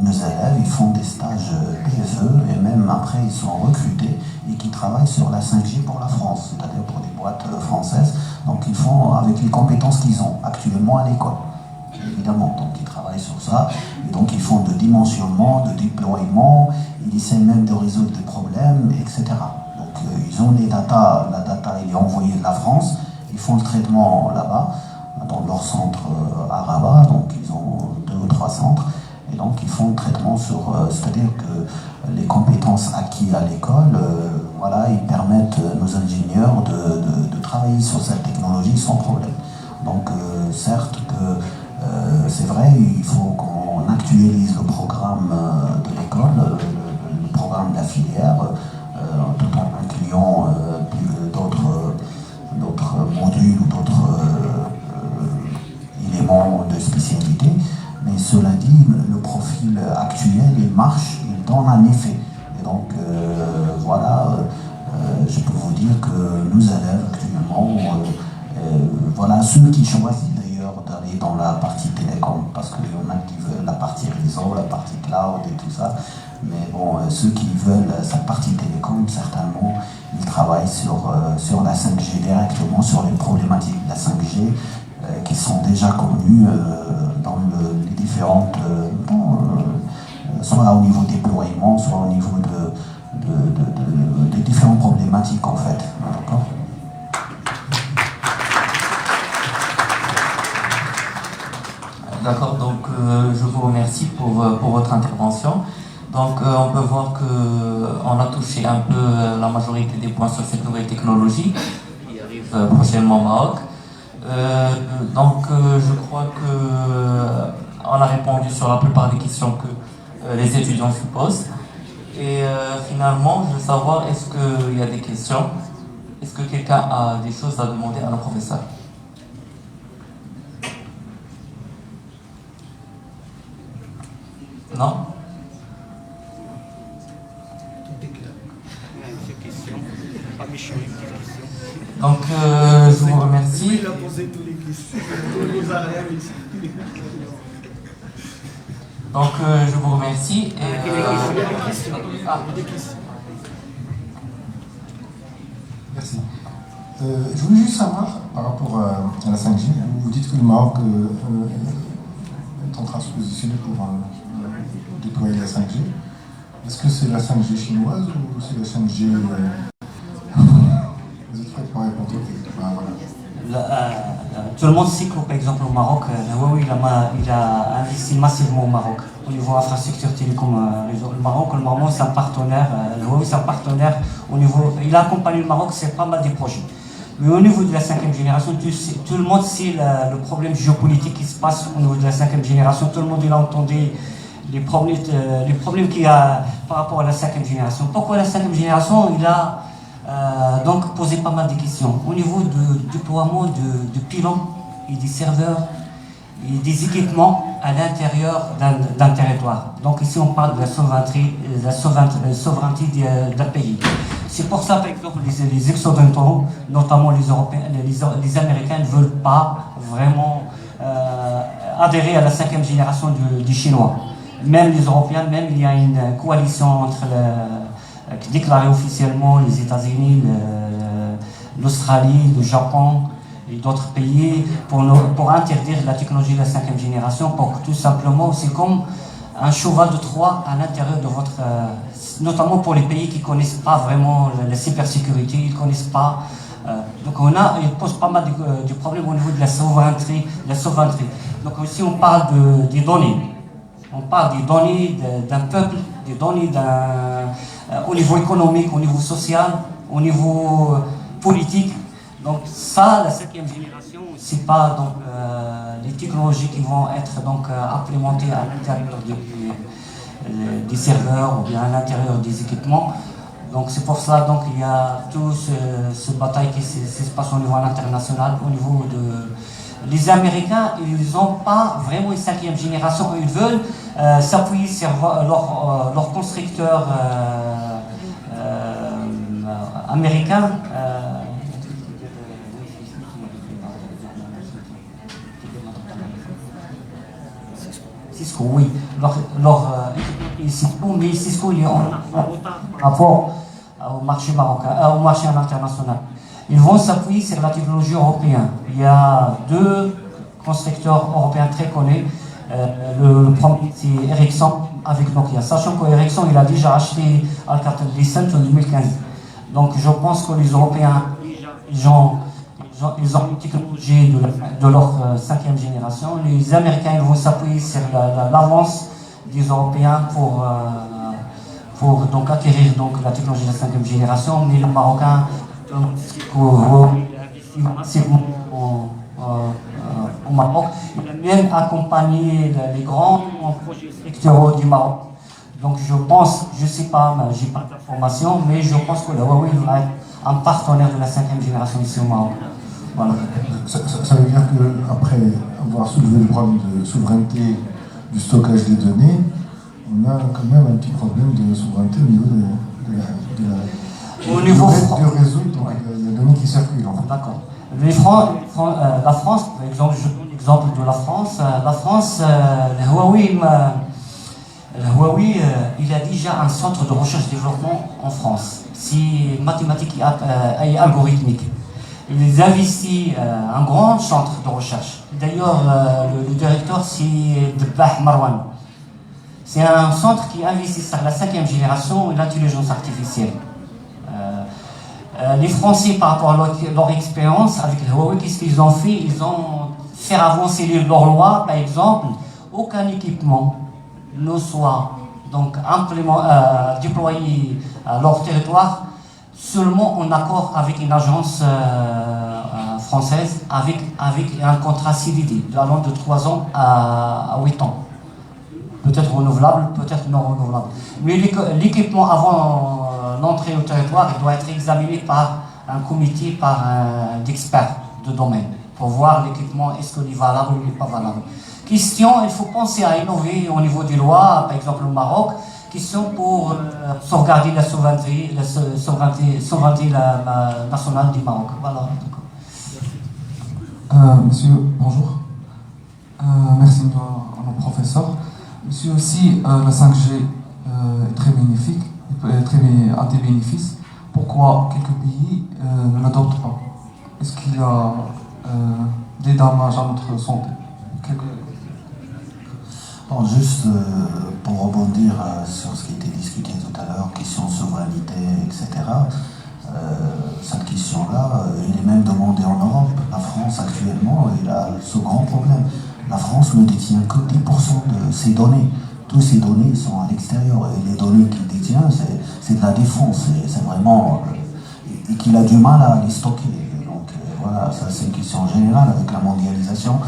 nos élèves, ils font des stages PFE et même après ils sont recrutés et qui travaillent sur la 5G pour la France, c'est-à-dire pour des boîtes françaises. Donc ils font avec les compétences qu'ils ont actuellement à l'école, évidemment. Donc ils travaillent sur ça et donc ils font de dimensionnement, de déploiement, ils essaient même de résoudre des problèmes, etc. Donc ils ont les data, la data elle est envoyée de la France, ils font le traitement là-bas, dans leur centre à Rabat, donc ils ont 2 ou 3 centres, et donc ils font le traitement sur, c'est-à-dire que les compétences acquises à l'école, voilà, ils permettent nos ingénieurs de travailler sur cette technologie sans problème. Donc certes que c'est vrai, il faut qu'on actualise le programme de l'école, le programme de la filière, tout en incluant d'autres modules ou d'autres éléments de spécialité. Mais cela dit, le profil actuel, il marche, il donne un effet. Et donc, voilà, je peux vous dire que nos élèves actuellement, voilà, ceux qui choisissent d'ailleurs d'aller dans la partie télécom, parce qu'il y en a qui veulent la partie réseau, la partie cloud et tout ça, mais bon, ceux qui veulent cette partie télécom, certainement, ils travaillent sur la 5G directement, sur les problématiques de la 5G, qui sont déjà connues dans les différentes, soit au niveau déploiement, soit au niveau des différentes problématiques en fait. D'accord. D'accord, donc je vous remercie pour votre intervention. Donc on peut voir qu'on a touché un peu la majorité des points sur cette nouvelle technologie qui arrive prochainement au Maroc. Donc je crois qu'on a répondu sur la plupart des questions que les étudiants se posent. Et finalement, je veux savoir, est-ce qu'il y a des questions? Est-ce que quelqu'un a des choses à demander à nos professeurs? Non? Donc, je vous remercie. Il a posé toutes les questions. Il nous a rien ici. Donc, je vous remercie. Il y a des questions. Merci. Je voulais juste savoir, par rapport à la 5G, vous dites que le Maroc est en train de se positionner pour déployer la 5G. Est-ce que c'est la 5G chinoise ou c'est la 5G... Vous êtes prêts pour répondre? Voilà. Tout le monde sait que, par exemple, au Maroc, Huawei il a investi massivement au Maroc au niveau infrastructure télécom. Le Maroc, c'est un partenaire. Huawei, c'est un partenaire au niveau. Il a accompagné le Maroc, c'est pas mal des projets. Mais au niveau de la 5e génération, tout le monde sait le problème géopolitique qui se passe au niveau de la 5e génération. Tout le monde il a entendu les problèmes qu'il y a par rapport à la 5e génération. Pourquoi la 5e génération, il a donc posé pas mal de questions. Au niveau du déploiement de pylônes et des serveurs et des équipements à l'intérieur d'un territoire. Donc ici on parle de la souveraineté d'un pays. C'est pour ça, par exemple, les Occidentaux, notamment les Européens, les Américains ne veulent pas vraiment adhérer à la 5e génération des Chinois. Même les Européens, même il y a une coalition entre déclarée officiellement les États-Unis, l'Australie, le Japon et d'autres pays pour interdire la technologie de la 5e génération, pour que tout simplement, c'est comme un cheval de Troie à l'intérieur de votre... notamment pour les pays qui ne connaissent pas vraiment la cybersécurité, ils ne connaissent pas... donc ils posent pas mal de problèmes au niveau de la souveraineté. Donc ici on parle des données. On parle des données d'un peuple, des données au niveau économique, au niveau social, au niveau politique. Donc ça, la 5e génération, c'est pas donc les technologies qui vont être donc implémentées à l'intérieur des serveurs ou bien à l'intérieur des équipements. Donc c'est pour ça donc il y a tout ce bataille qui se passe au niveau international, au niveau de... Les Américains, ils n'ont pas vraiment une 5e génération. Ils veulent s'appuyer sur leurs constructeurs américains. Cisco, oui. Mais Cisco, il est en retard par rapport au marché marocain, au marché international. Ils vont s'appuyer sur la technologie européenne. Il y a 2 constructeurs européens très connus. Le premier, c'est Ericsson avec Nokia. Sachant qu'Ericsson, il a déjà acheté Alcatel-Lucent en 2015. Donc je pense que les Européens, ils ont une technologie de leur cinquième génération. Les Américains ils vont s'appuyer sur l'avance des Européens pour donc acquérir donc la technologie de la cinquième génération. Mais le Marocain massivement au Maroc. Il a même accompagné les grands projets sectoraux du Maroc. Donc je pense, je ne sais pas, je n'ai pas d'informations, mais je pense que la Huawei va être un partenaire de la cinquième génération ici au Maroc. Voilà. Ça veut dire qu'après avoir soulevé le problème de souveraineté du stockage des données, on a quand même un petit problème de souveraineté au niveau du réseau, donc il y a des données qui circulent. En fait. D'accord. La France, par exemple, je donne l'exemple de la France. La France, Huawei, il a déjà un centre de recherche-développement en France. C'est mathématique et algorithmique. Ils investissent un grand centre de recherche. D'ailleurs, le directeur, c'est Debah Marwan. C'est un centre qui investit sur la cinquième génération et l'intelligence artificielle. Les Français, par rapport à leur expérience avec Huawei, qu'est-ce qu'ils ont fait? Ils ont fait avancer leur loi, par exemple, aucun équipement ne soit donc déployé à leur territoire seulement en accord avec une agence française avec un contrat CDD allant de 3 ans à 8 ans. Peut-être renouvelable, peut-être non renouvelable. Mais l'équipement avant l'entrée au territoire, il doit être examiné par un comité, d'experts de domaine pour voir l'équipement, est-ce qu'il est valable ou il n'est pas valable. Question, il faut penser à innover au niveau des lois, par exemple au Maroc, question pour sauvegarder la souveraineté nationale du Maroc. Voilà. Monsieur, bonjour. Merci à nos professeurs. Monsieur, aussi, la 5G est très bénéfique, a des bénéfices. Pourquoi quelques pays ne l'adoptent pas? Est-ce qu'il y a des dommages à notre santé? Bon, juste pour rebondir sur ce qui a été discuté tout à l'heure, question de souveraineté, etc. Cette question-là, il est même demandé en Europe. La France actuellement, il a ce grand problème. La France ne détient que 10% de ses données. Toutes ces données sont à l'extérieur. Et les données qu'il détient, c'est de la défense. C'est vraiment... et qu'il a du mal à les stocker. Donc voilà, ça c'est une question générale avec la mondialisation.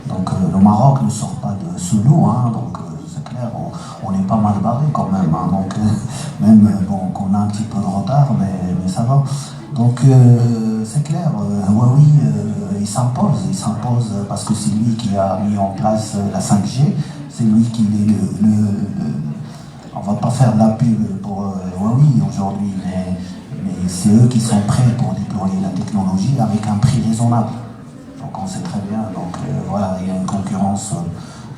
Donc le Maroc ne sort pas de ce lot, hein, donc c'est clair, on est pas mal barré quand même. Hein, donc même qu'on a un petit peu de retard, mais ça va. Donc c'est clair, Huawei il s'impose parce que c'est lui qui a mis en place la 5G, c'est lui qui est on va pas faire de la pub pour Huawei aujourd'hui, mais c'est eux qui sont prêts pour déployer la technologie avec un prix raisonnable. Donc on sait très bien, donc voilà, il y a une concurrence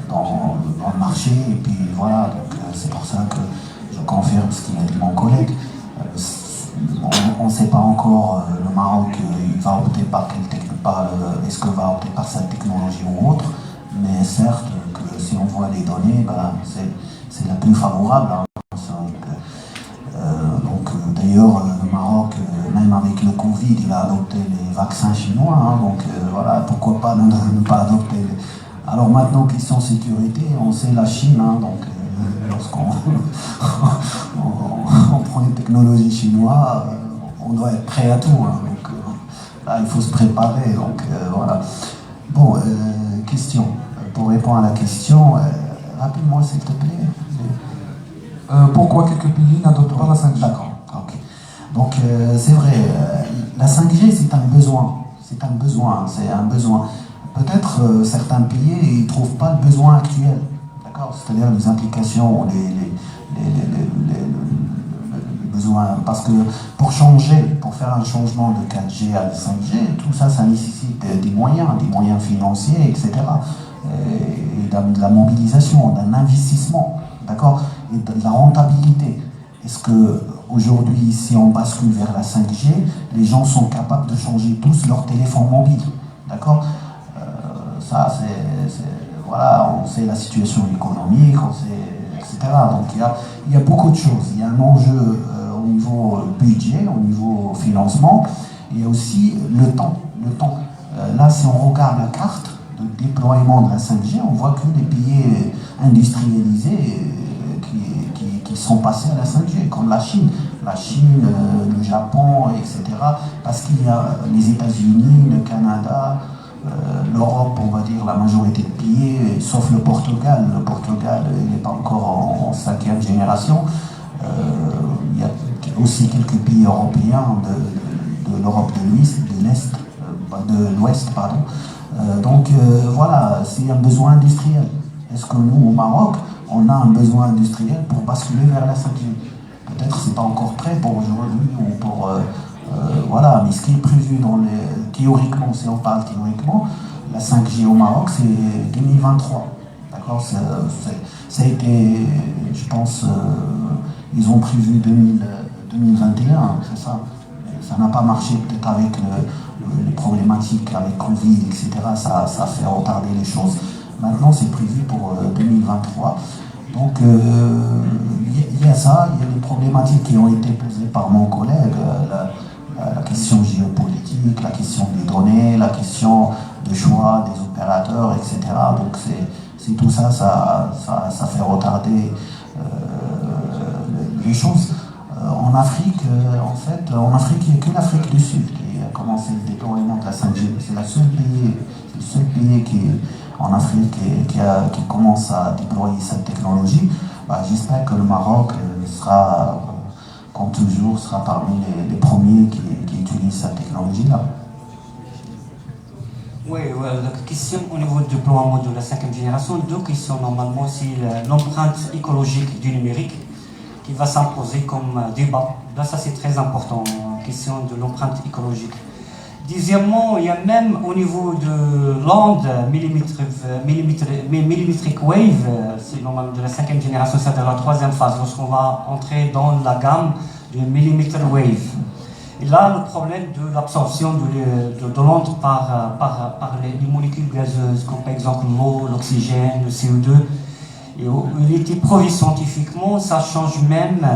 dans le marché, et puis voilà, donc c'est pour ça que je confirme ce qu'il a dit mon collègue. On ne sait pas encore le Maroc, il va opter par quelle technologie, est-ce qu'il va opter par cette technologie ou autre, mais certes que si on voit les données, c'est la plus favorable. Hein. D'ailleurs, le Maroc, même avec le Covid, il a adopté les vaccins chinois, hein, donc voilà, pourquoi pas ne pas adopter. Alors maintenant, question sécurité, on sait la Chine, hein, donc lorsqu'on on prend une technologie chinoise, on doit être prêt à tout, hein, donc là il faut se préparer, donc voilà. Bon, question, pour répondre à la question, rappelle-moi s'il te plaît. Pourquoi quelques pays n'adoptent pas la 5G? D'accord, ok. Donc c'est vrai, la 5G c'est un besoin, c'est un besoin. Peut-être certains pays ils ne trouvent pas le besoin actuel, d'accord, c'est-à-dire les implications, les besoins, parce que pour faire un changement de 4G à 5G, tout ça, ça nécessite des moyens financiers, etc. Et de la mobilisation, d'un investissement, d'accord, et de la rentabilité. Est-ce que aujourd'hui, si on bascule vers la 5G, les gens sont capables de changer tous leur téléphone mobile, d'accord? Ça, voilà, on sait la situation économique, on sait, etc. Donc il y a beaucoup de choses. Il y a un enjeu au au niveau budget, au niveau financement, et aussi le temps. Là, si on regarde la carte de déploiement de la 5G, on voit que les pays industrialisés qui sont passés à la 5G, comme la Chine, le Japon, etc. Parce qu'il y a les États-Unis, le Canada, l'Europe, on va dire la majorité de pays, sauf le Portugal. Le Portugal n'est pas encore en 5e génération. Il y a aussi quelques pays européens de l'Europe de l'Ouest, pardon. Donc voilà, c'est un besoin industriel. Est-ce que nous, au Maroc, on a un besoin industriel pour basculer vers la 5G? Peut-être que ce n'est pas encore prêt pour aujourd'hui ou pour... voilà, mais ce qui est prévu théoriquement, si on parle théoriquement, la 5G au Maroc, c'est 2023. D'accord, ça a été, je pense, ils ont prévu 2021, c'est ça. Ça n'a pas marché peut-être avec les problématiques avec Covid, etc. Ça fait retarder les choses. Maintenant, c'est prévu pour 2023. Donc, il y a ça, il y a les problématiques qui ont été posées par mon collègue, la question géopolitique, la question des données, la question de choix des opérateurs, etc. Donc, c'est tout ça, ça fait retarder les choses. En Afrique, en fait, il n'y a que l'Afrique du Sud qui a commencé le déploiement de la 5G. C'est le seul pays en Afrique qui commence à déployer cette technologie. J'espère que le Maroc sera, comme toujours, parmi les premiers qui utilisent cette technologie-là. Oui, la question au niveau du déploiement de la 5e génération, deux questions normalement, c'est l'empreinte écologique du numérique qui va s'imposer comme débat. Là, ça c'est très important, la question de l'empreinte écologique. Deuxièmement, il y a même au niveau de l'onde millimetric wave, c'est normalement de la 5e génération, c'est-à-dire la 3e phase, lorsqu'on va entrer dans la gamme de millimeter wave. Et là, le problème de l'absorption de l'onde par les molécules gazeuses, comme par exemple l'eau, l'oxygène, le CO2. Et il était prouvé scientifiquement, ça change même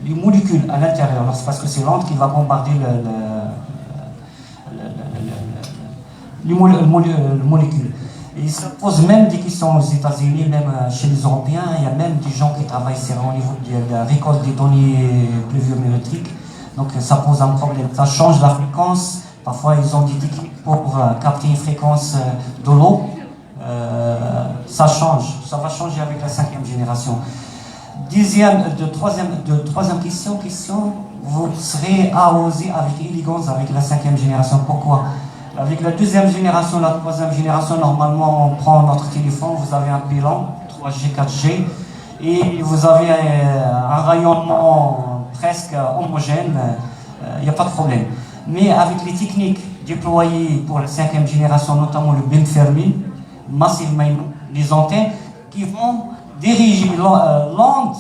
les molécules à l'intérieur. C'est parce que c'est l'onde qui va bombarder les molécules. Et il se pose même des questions aux États-Unis, même chez les Européens. Il y a même des gens qui travaillent au niveau de la récolte des données pluviométriques. Donc ça pose un problème. Ça change la fréquence. Parfois, ils ont des techniques pour capter une fréquence de l'eau. Ça change. Ça va changer avec la 5e génération. Troisième question, vous serez arrosé avec élégance avec la 5e génération. Pourquoi? Avec la 2e génération, la 3e génération, normalement, on prend notre téléphone, vous avez un bilan 3G, 4G, et vous avez un rayonnement presque homogène, il n'y a pas de problème. Mais avec les techniques déployées pour la 5e génération, notamment le beam fermé, massivement les antennes, qui vont diriger l'onde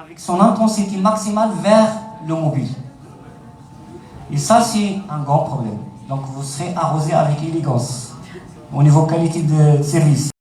avec son intensité maximale vers le mobile. Et ça, c'est un grand problème. Donc vous serez arrosé avec élégance au niveau qualité de service.